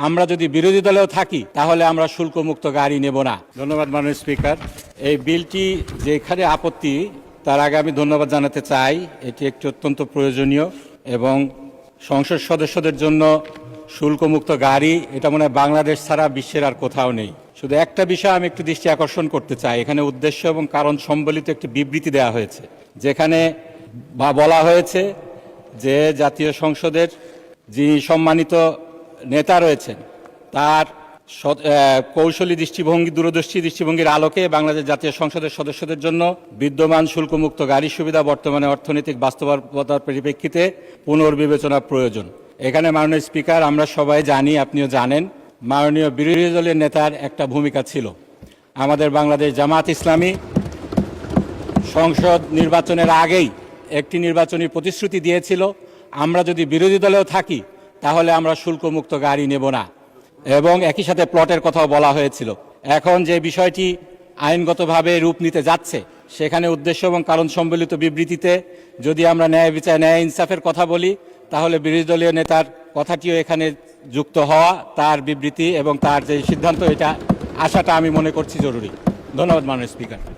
আমরা যদি বিরোধী দলেও থাকি তাহলে আমরা শুল্কমুক্ত গাড়ি নেব না। ধন্যবাদ মাননীয় স্পিকার। এই বিলটি যেখানে আপত্তি, তার আগে আমি ধন্যবাদ জানাতে চাই। এটি একটি অত্যন্ত প্রয়োজনীয় এবং সংসদ সদস্যদের জন্য শুল্কমুক্ত গাড়ি, এটা মনে হয় বাংলাদেশ ছাড়া বিশ্বের আর কোথাও নেই। শুধু একটা বিষয় আমি একটু দৃষ্টি আকর্ষণ করতে চাই। এখানে উদ্দেশ্য এবং কারণ সম্বলিত একটি বিবৃতি দেওয়া হয়েছে, যেখানে বলা হয়েছে যে জাতীয় সংসদের যিনি সম্মানিত নেতা রয়েছেন তার কৌশলী দৃষ্টিভঙ্গি, দূরদর্শী দৃষ্টিভঙ্গির আলোকে বাংলাদেশ জাতীয় সংসদের সদস্যদের জন্য বিদ্যমান শুল্কমুক্ত গাড়ির সুবিধা বর্তমানে অর্থনৈতিক বাস্তবতার পরিপ্রেক্ষিতে পুনর্বিবেচনা প্রয়োজন। এখানে মাননীয় স্পিকার, আমরা সবাই জানি, আপনিও জানেন, মাননীয় বিরোধী দলের নেতার একটা ভূমিকা ছিল। আমাদের বাংলাদেশ জামাত ইসলামী সংসদ নির্বাচনের আগেই একটি নির্বাচনী প্রতিশ্রুতি দিয়েছিল, আমরা যদি বিরোধী দলেও থাকি তাহলে আমরা শুল্কমুক্ত গাড়ি নেব না, এবং একই সাথে প্লটের কথাও বলা হয়েছিল। এখন যে বিষয়টি আইনগতভাবে রূপ নিতে যাচ্ছে, সেখানে উদ্দেশ্য এবং কারণ সম্বলিত বিবৃতিতে যদি আমরা ন্যায় বিচার, ন্যায় ইনসাফের কথা বলি, তাহলে বিরোধী দলীয় নেতার কথাটিও এখানে যুক্ত হওয়া, তার বিবৃতি এবং তার যে সিদ্ধান্ত, এটা আসাটা আমি মনে করছি জরুরি। ধন্যবাদ মাননীয় স্পিকার।